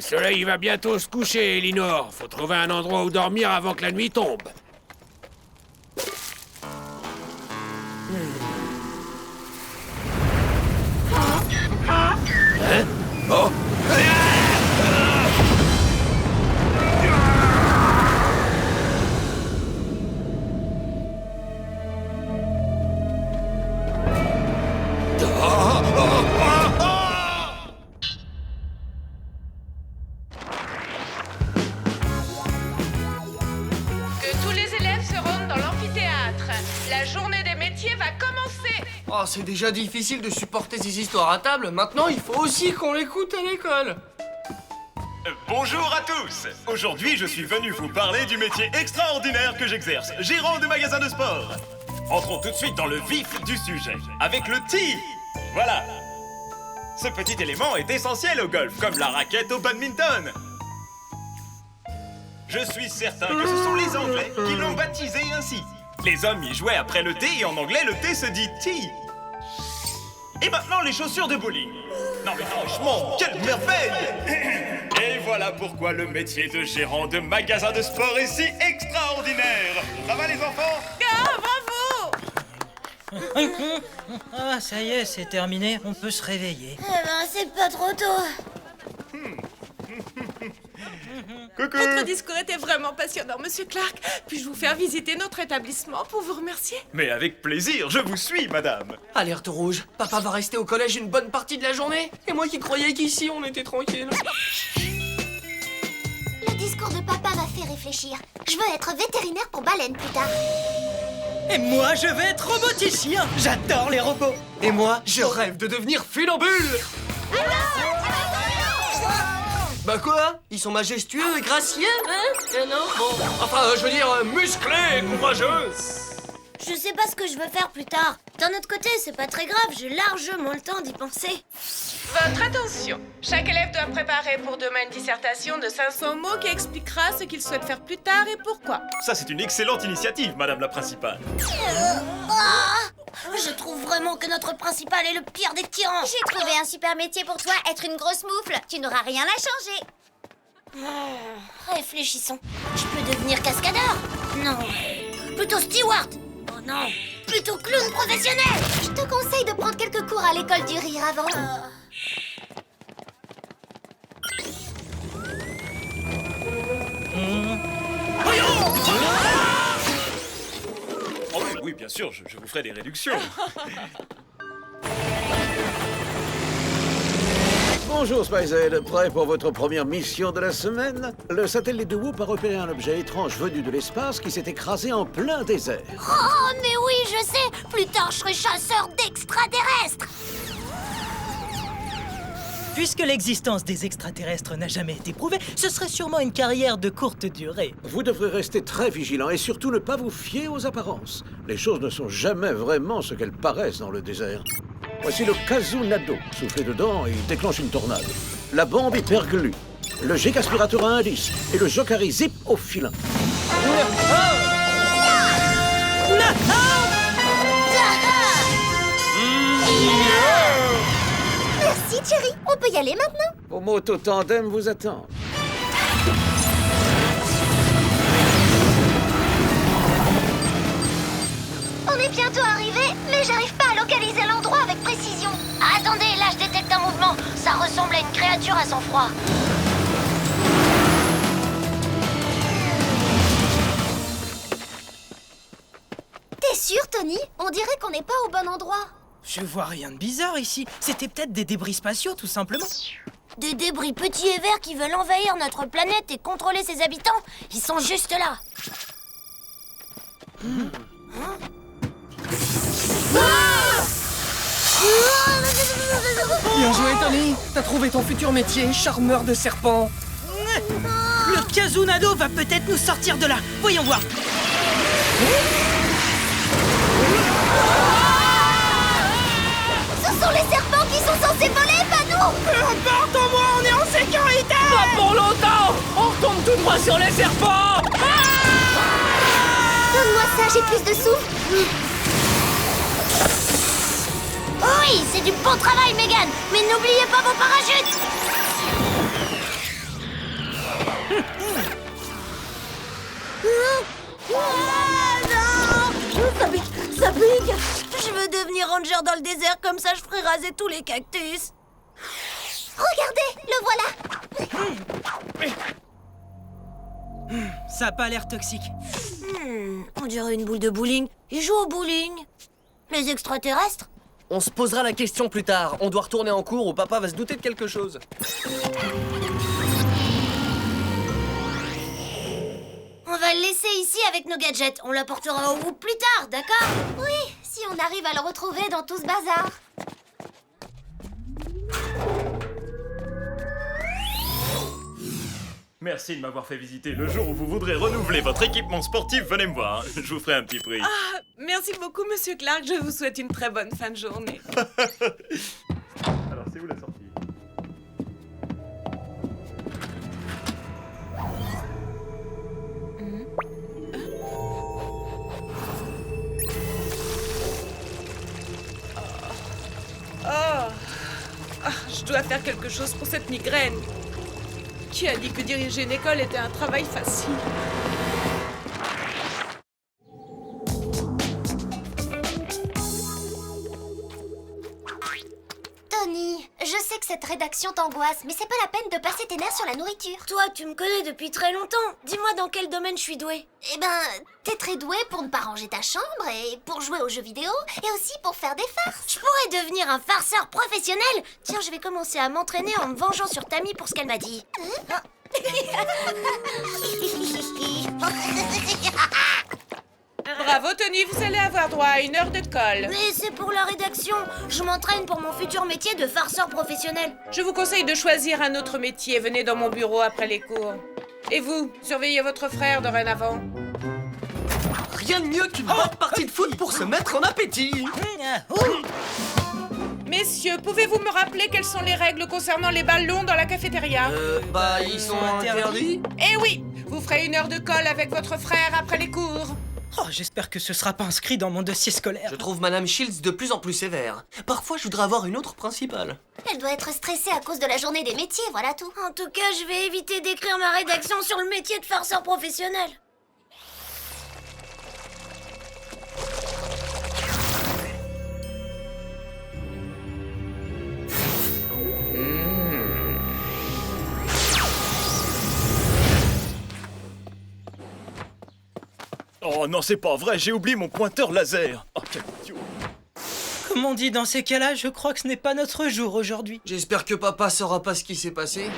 soleil va bientôt se coucher, Elinor. Faut trouver un endroit où dormir avant que la nuit tombe. Hein? Oh! La journée des métiers va commencer. Oh, c'est déjà difficile de supporter ces histoires à table. Maintenant, il faut aussi qu'on l'écoute à l'école. Bonjour à tous. Aujourd'hui, je suis venu vous parler du métier extraordinaire que j'exerce, gérant de magasin de sport. Entrons tout de suite dans le vif du sujet, avec le tee. Voilà. Ce petit élément est essentiel au golf, comme la raquette au badminton. Je suis certain que ce sont les Anglais qui l'ont baptisé ainsi. Les hommes y jouaient après le thé et en anglais, le thé se dit tee. Et maintenant, les chaussures de bowling. Non mais franchement, quelle merveille! Et voilà pourquoi le métier de gérant de magasin de sport est si extraordinaire. Ça va les enfants? Ah, bravo! Ah, ça y est, c'est terminé, on peut se réveiller. Eh ben, c'est pas trop tôt. Coucou! Votre discours était vraiment passionnant, Monsieur Clark. Puis-je vous faire visiter notre établissement pour vous remercier? Mais avec plaisir, je vous suis, madame. Alerte rouge. Papa va rester au collège une bonne partie de la journée. Et moi qui croyais qu'ici, on était tranquille. Le discours de papa m'a fait réfléchir. Je veux être vétérinaire pour baleines plus tard. Et moi, je vais être roboticien. J'adore les robots. Et moi, je rêve de devenir funambule. Bah quoi? Ils sont majestueux et gracieux, hein? Eh non? Bon, enfin, je veux dire, musclés et courageux. Je sais pas ce que je veux faire plus tard. D'un autre côté, c'est pas très grave, j'ai largement le temps d'y penser. Votre attention. Chaque élève doit préparer pour demain une dissertation de 500 mots qui expliquera ce qu'il souhaite faire plus tard et pourquoi. Ça, c'est une excellente initiative, madame la principale. Je trouve vraiment que notre principal est le pire des tyrans. J'ai trouvé un super métier pour toi, être une grosse moufle. Tu n'auras rien à changer. Réfléchissons. Je peux devenir cascadeur? Non. Plutôt steward? Oh non. Plutôt clown professionnel? Je te conseille de prendre quelques cours à l'école du rire avant. Oh oui, oui, bien sûr, je vous ferai des réductions. Bonjour Spicehead, prêt pour votre première mission de la semaine? Le satellite de Whoop a repéré un objet étrange venu de l'espace qui s'est écrasé en plein désert. Oh, mais oui, je sais. Plus tard, je serai chasseur d'extraterrestres. Puisque l'existence des extraterrestres n'a jamais été prouvée, ce serait sûrement une carrière de courte durée. Vous devrez rester très vigilant et surtout ne pas vous fier aux apparences. Les choses ne sont jamais vraiment ce qu'elles paraissent dans le désert. Voici le Kazunado. Soufflez dedans et il déclenche une tornade. La bombe hyperglue, le jet aspirateur à indice et le Jokari Zip au filin. Merci, Jerry. On peut y aller maintenant? Vos motos tandem vous attendent. On est bientôt arrivé, mais j'arrive pas à localiser l'endroit avec précision. Attendez, là je détecte un mouvement. Ça ressemble à une créature à sang-froid. T'es sûr, Tony? On dirait qu'on n'est pas au bon endroit. Je vois rien de bizarre ici. C'était peut-être des débris spatiaux, tout simplement. Des débris petits et verts qui veulent envahir notre planète et contrôler ses habitants. Ils sont juste là. Bien joué, Tony. T'as trouvé ton futur métier, charmeur de serpents. Le Kazunado va peut-être nous sortir de là. Voyons voir. Ce sont les serpents qui sont censés voler, pas nous. Peu importe, au moins on est en sécurité. Pas pour longtemps. On retombe tout droit sur les serpents. Donne-moi ça, j'ai plus de souffle. Oui, c'est du bon travail, Megan. Mais n'oubliez pas vos parachutes. Non! Ça pique! Je veux devenir ranger dans le désert, comme ça je ferai raser tous les cactus. Regardez, le voilà! Ça a pas l'air toxique. On dirait une boule de bowling. Ils jouent au bowling. Les extraterrestres? On se posera la question plus tard. On doit retourner en cours ou papa va se douter de quelque chose. On va le laisser ici avec nos gadgets. On l'apportera au groupe plus tard, d'accord? Oui, si on arrive à le retrouver dans tout ce bazar. Merci de m'avoir fait visiter. Le jour où vous voudrez renouveler votre équipement sportif, venez me voir. Je vous ferai un petit prix. Ah, merci beaucoup, Monsieur Clark. Je vous souhaite une très bonne fin de journée. Alors, c'est où la sortie? Je dois faire quelque chose pour cette migraine. Qui a dit que diriger une école était un travail facile? Tony, je sais que cette rédaction t'angoisse, mais c'est pas la peine de passer tes nerfs sur la nourriture. Toi, tu me connais depuis très longtemps. Dis-moi dans quel domaine je suis douée. Eh ben, t'es très douée pour ne pas ranger ta chambre et pour jouer aux jeux vidéo et aussi pour faire des farces. Je pourrais devenir un farceur professionnel. Tiens, je vais commencer à m'entraîner en me vengeant sur Tammy pour ce qu'elle m'a dit. Bravo, Tony, vous allez avoir droit à 1 heure de colle. Mais c'est pour la rédaction. Je m'entraîne pour mon futur métier de farceur professionnel. Je vous conseille de choisir un autre métier. Venez dans mon bureau après les cours. Et vous, surveillez votre frère dorénavant. Rien de mieux qu'une bonne partie de foot pour se mettre en appétit. Messieurs, pouvez-vous me rappeler quelles sont les règles concernant les ballons dans la cafétéria? Ils sont interdits. Eh oui, vous ferez 1 heure de colle avec votre frère après les cours. Oh, j'espère que ce sera pas inscrit dans mon dossier scolaire. Je trouve Madame Shields de plus en plus sévère. Parfois, je voudrais avoir une autre principale. Elle doit être stressée à cause de la journée des métiers, voilà tout. En tout cas, je vais éviter d'écrire ma rédaction sur le métier de farceur professionnel. Oh non, c'est pas vrai, j'ai oublié mon pointeur laser. Oh, quel idiot. Comme on dit dans ces cas-là, je crois que ce n'est pas notre jour aujourd'hui. J'espère que papa saura pas ce qui s'est passé.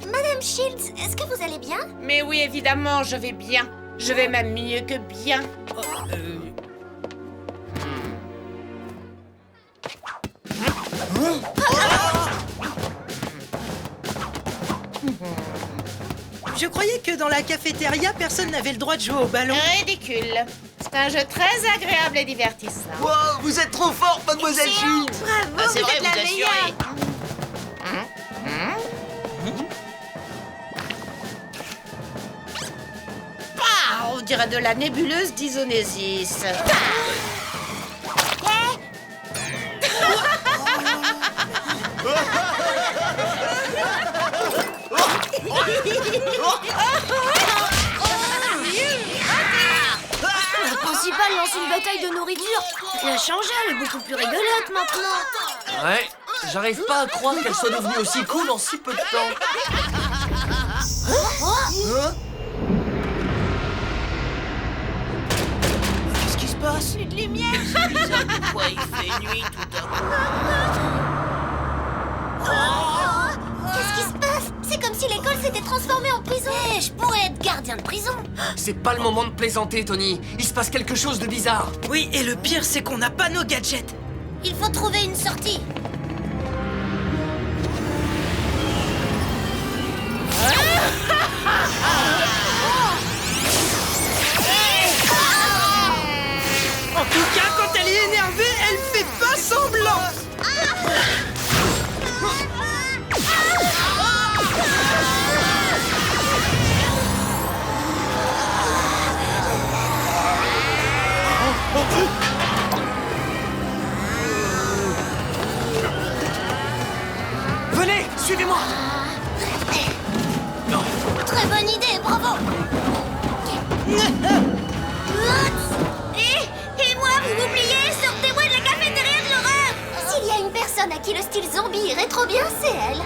Madame Shields, est-ce que vous allez bien? Mais oui, évidemment, je vais bien. Je vais même mieux que bien. Je croyais que dans la cafétéria, personne n'avait le droit de jouer au ballon. Ridicule. C'est un jeu très agréable et divertissant. Wow, vous êtes trop forte, Mademoiselle Shields. Bravo, vous êtes la meilleure. On dirait de la nébuleuse d'Isonésis. La principale lance une bataille de nourriture. Elle a changé, elle est beaucoup plus rigolote maintenant. Ouais, j'arrive pas à croire qu'elle soit devenue aussi cool en si peu de temps. Qu'est-ce qui se passe? Plus de lumière. Pourquoi il fait nuit tout à coup? Qu'est-ce qui se passe? C'est comme si l'école s'était transformée en prison. Je pourrais être gardien de prison. C'est pas le moment de plaisanter, Tony. Il se passe quelque chose de bizarre. Oui, et le pire, c'est qu'on n'a pas nos gadgets. Il faut trouver une sortie. En tout cas, quand elle est énervée, elle fait pas semblant. Suivez-moi. Très bonne idée, bravo. Et moi, vous m'oubliez? Sortez-moi de la cafétéria de l'horreur. S'il y a une personne à qui le style zombie irait trop bien, c'est elle.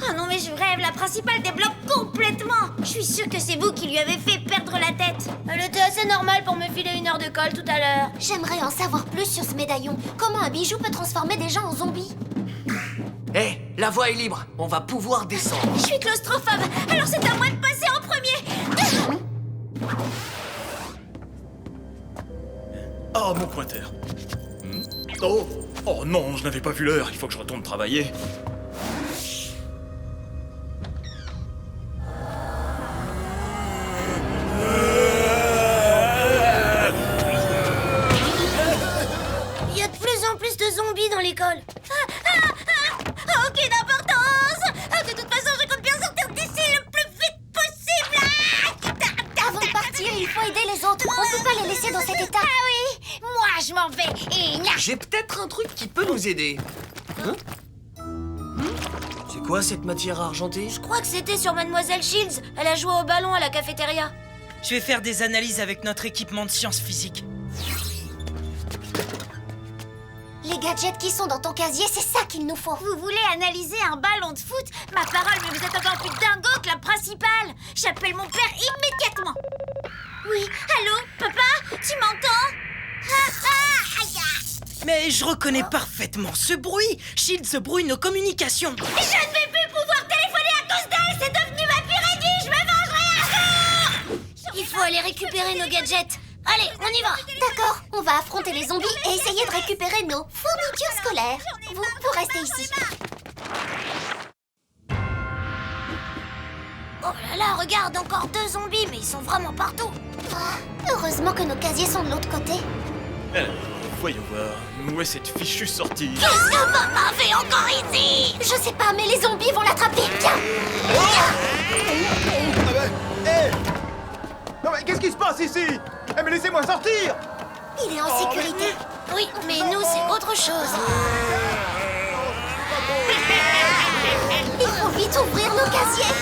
Ah non, mais je rêve, la principale débloque complètement. Je suis sûre que c'est vous qui lui avez fait perdre la tête. Elle était assez normale pour me filer 1 heure de colle tout à l'heure. J'aimerais en savoir plus sur ce médaillon. Comment un bijou peut transformer des gens en zombies? Hé, la voie est libre. On va pouvoir descendre. Je suis claustrophobe, alors c'est à moi de passer en premier. Oh, mon pointeur. Oh non, je n'avais pas vu l'heure. Il faut que je retourne travailler. Il y a de plus en plus de zombies dans l'école. Aucune importance. De toute façon, je compte bien sortir d'ici le plus vite possible. Avant de partir, il faut aider les autres. On peut pas les laisser dans cet état. Ah oui, moi je m'en vais. Et J'ai peut-être un truc qui peut nous aider. Hein? C'est quoi cette matière argentée? je crois que c'était sur Mademoiselle Shields. Elle a joué au ballon à la cafétéria. Je vais faire des analyses avec notre équipement de sciences physiques. Les gadgets qui sont dans ton casier, c'est ça qu'il nous faut. Vous voulez analyser un ballon de foot? Ma parole, mais vous êtes encore plus dingo que la principale. J'appelle mon père immédiatement. Oui, allô, papa? Tu m'entends? Aïe. Mais je reconnais parfaitement ce bruit. Shields brouille nos communications. Je ne vais plus pouvoir téléphoner à cause d'elle. C'est devenu ma pire ennemie. Je me vengerai un jour. Il faut aller récupérer nos gadgets. Allez, on y va. D'accord, on va affronter les zombies et essayer de récupérer nos fournitures scolaires. Vous restez ici. Oh là là, regarde, encore 2 zombies, mais ils sont vraiment partout. Heureusement que nos casiers sont de l'autre côté. Alors, voyons voir. Où est cette fichue sortie? Qu'est-ce que papa fait encore ici? Je sais pas, mais les zombies vont l'attraper. Viens. Non mais qu'est-ce qui se passe ici? Eh mais laissez-moi sortir! Il est en sécurité. Oui, mais nous, c'est autre chose. Il faut vite ouvrir nos casiers.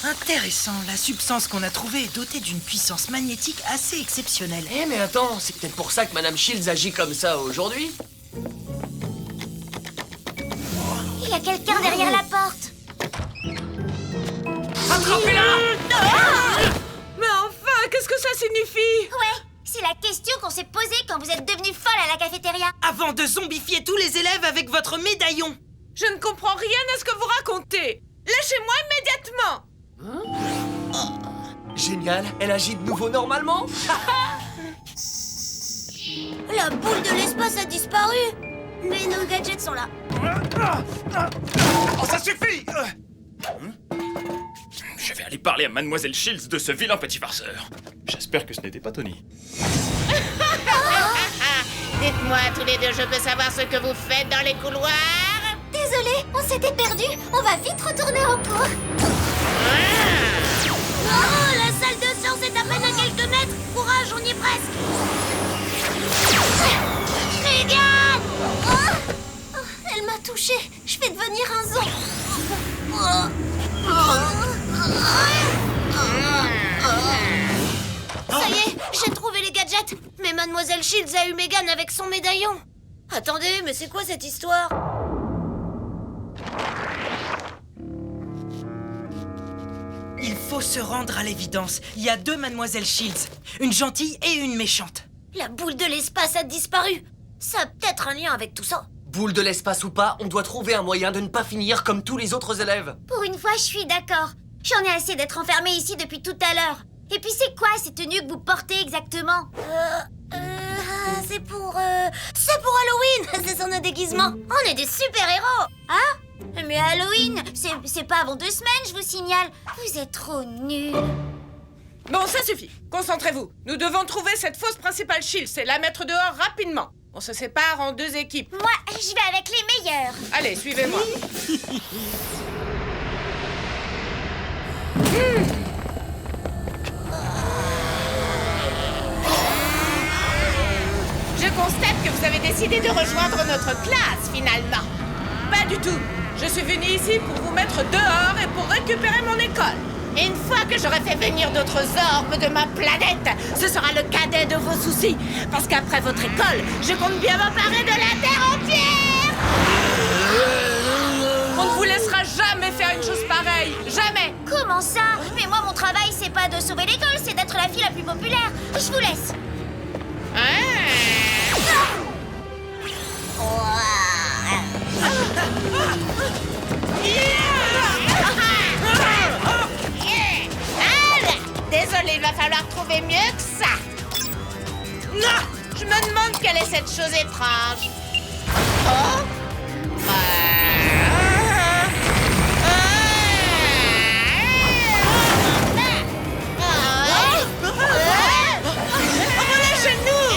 Intéressant, la substance qu'on a trouvée est dotée d'une puissance magnétique assez exceptionnelle. Eh mais attends, c'est peut-être pour ça que Madame Shields agit comme ça aujourd'hui. Il y a quelqu'un derrière la porte. Attrapez-la! Mais enfin, qu'est-ce que ça signifie? Ouais, c'est la question qu'on s'est posée quand vous êtes devenue folle à la cafétéria. Avant de zombifier tous les élèves avec votre médaillon. Je ne comprends rien à ce que vous racontez. Lâchez-moi immédiatement. Génial, elle agit de nouveau normalement. La boule de l'espace a disparu. Mais nos gadgets sont là. Oh, ça suffit! Je vais aller parler à Mademoiselle Shields de ce vilain petit farceur. J'espère que ce n'était pas Tony. Dites-moi tous les deux, je peux savoir ce que vous faites dans les couloirs? Désolée, on s'était perdus. On va vite retourner en cours. Oh, la salle de science est à peine à quelques mètres. Courage, on y est presque. Regarde! Oh, elle m'a touchée. Je vais devenir un zombie. Ça y est, j'ai trouvé les gadgets. Mais Mademoiselle Shields a eu Megan avec son médaillon. Attendez, mais c'est quoi cette histoire? Il faut se rendre à l'évidence. Il y a 2 Mademoiselle Shields, une gentille et une méchante. La boule de l'espace a disparu. Ça a peut-être un lien avec tout ça. Boule de l'espace ou pas, on doit trouver un moyen de ne pas finir comme tous les autres élèves. Pour une fois, je suis d'accord. J'en ai assez d'être enfermée ici depuis tout à l'heure. Et puis c'est quoi ces tenues que vous portez exactement? C'est pour Halloween. C'est son déguisement. On est des super-héros. Hein? Mais Halloween, c'est pas avant 2 semaines, je vous signale. Vous êtes trop nuls. Bon, ça suffit. Concentrez-vous. Nous devons trouver cette fausse principale Shields et la mettre dehors rapidement. On se sépare en 2 équipes. Moi, je vais avec les meilleurs. Allez, suivez-moi. Je constate que vous avez décidé de rejoindre notre classe, finalement. Pas du tout. Je suis venue ici pour vous mettre dehors et pour récupérer mon école. Une fois que j'aurai fait venir d'autres orbes de ma planète, ce sera le cadet de vos soucis. Parce qu'après votre école, je compte bien m'emparer de la Terre entière. On ne vous laissera jamais faire une chose pareille. Jamais. Comment ça? Mais moi, mon travail, c'est pas de sauver l'école, c'est d'être la fille la plus populaire. Je vous laisse. Désolé, il va falloir trouver mieux que ça. Non, je me demande quelle est cette chose étrange. Oh. Relâchez-nous.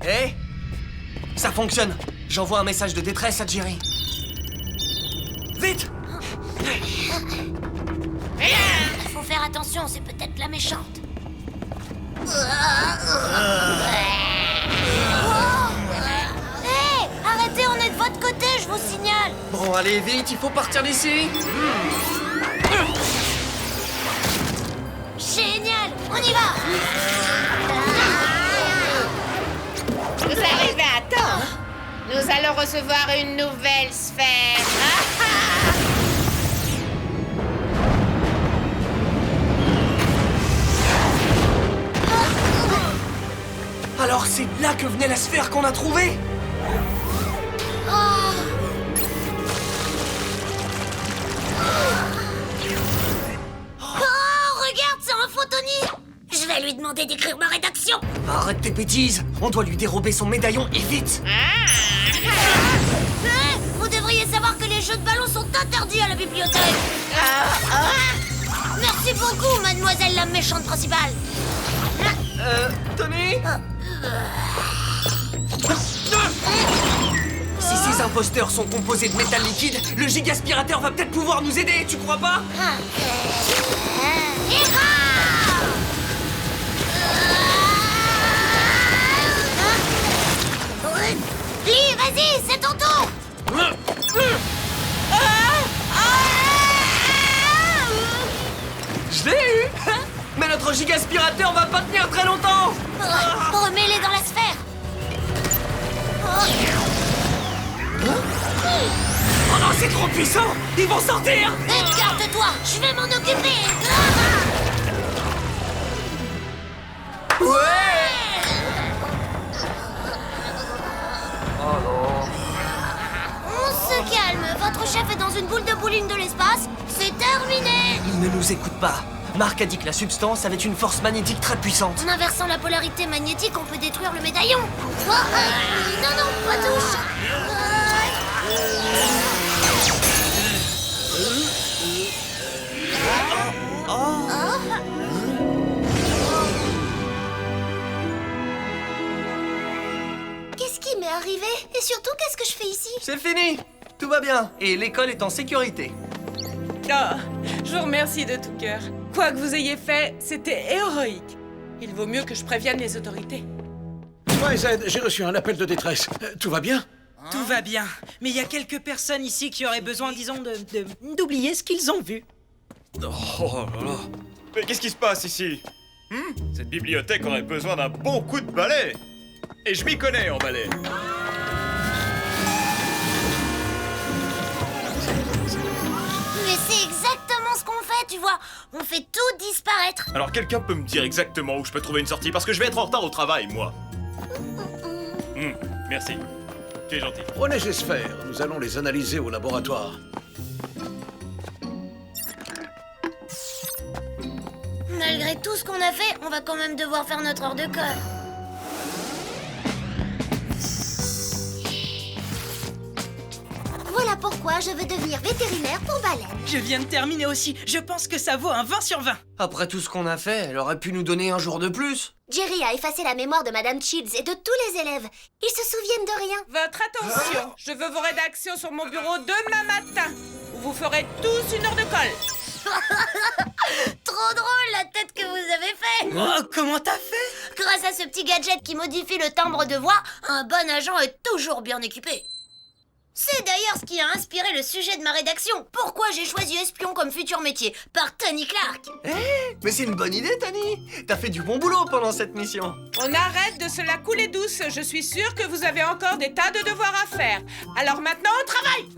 Hé, ça fonctionne. J'envoie un message de détresse à Jerry. Vite! Faut faire attention, c'est peut-être la méchante. Hé, arrêtez, on est de votre côté, je vous signale. Bon, allez, vite, il faut partir d'ici. Génial, on y va. Vous arrivez à temps. Nous allons recevoir une nouvelle sphère. Alors c'est là que venait la sphère qu'on a trouvée. Oh, regarde, c'est un photonique. Je vais lui demander d'écrire ma rédaction. Arrête tes bêtises. On doit lui dérober son médaillon et vite. Vous devriez savoir que les jeux de ballon sont interdits à la bibliothèque. Merci beaucoup, mademoiselle la méchante principale. Tony? Si ces imposteurs sont composés de métal liquide, le gigaspirateur va peut-être pouvoir nous aider, tu crois pas? Lee, vas-y, c'est ton tour. Je l'ai eu. Mais notre gigaspirateur va pas tenir très longtemps. Remets-les dans la sphère. Oh non, c'est trop puissant. Ils vont sortir. Écarte-toi, je vais m'en occuper. On se calme, votre chef est dans une boule de bowling de l'espace. C'est terminé. Il ne nous écoute pas. Marc a dit que la substance avait une force magnétique très puissante. En inversant la polarité magnétique, on peut détruire le médaillon. Non, non, pas touche. Qu'est-ce qui m'est arrivé? Et surtout, qu'est-ce que je fais ici? C'est fini. Tout va bien. Et l'école est en sécurité. Oh, je vous remercie de tout cœur. Quoi que vous ayez fait, c'était héroïque. Il vaut mieux que je prévienne les autorités. Ouais, Z, j'ai reçu un appel de détresse. Tout va bien? Tout va bien, mais il y a quelques personnes ici qui auraient besoin, disons, d'oublier ce qu'ils ont vu. Oh là là. Mais qu'est-ce qui se passe ici? Cette bibliothèque aurait besoin d'un bon coup de balai. Et je m'y connais en balai. Mais c'est exactement ce qu'on fait, tu vois. On fait tout disparaître. Alors quelqu'un peut me dire exactement où je peux trouver une sortie? Parce que je vais être en retard au travail, moi. Merci. Tu es gentil. Prenez ces sphères, nous allons les analyser au laboratoire. Malgré tout ce qu'on a fait, on va quand même devoir faire notre heure de colle. Voilà pourquoi je veux devenir vétérinaire pour baleines. Je viens de terminer aussi. Je pense que ça vaut un 20 sur 20. Après tout ce qu'on a fait, elle aurait pu nous donner un jour de plus. Jerry a effacé la mémoire de Madame Shields et de tous les élèves. Ils se souviennent de rien. Votre attention, je veux vos rédactions sur mon bureau demain matin. vous ferez tous une heure de colle. Trop drôle la tête que vous avez fait. Oh, comment t'as fait? Grâce à ce petit gadget qui modifie le timbre de voix, un bon agent est toujours bien équipé. C'est d'ailleurs ce qui a inspiré le sujet de ma rédaction. Pourquoi j'ai choisi espion comme futur métier, par Tony Clark. Mais c'est une bonne idée, Tony. T'as fait du bon boulot pendant cette mission. On arrête de se la couler douce. Je suis sûre que vous avez encore des tas de devoirs à faire. Alors maintenant, au travail.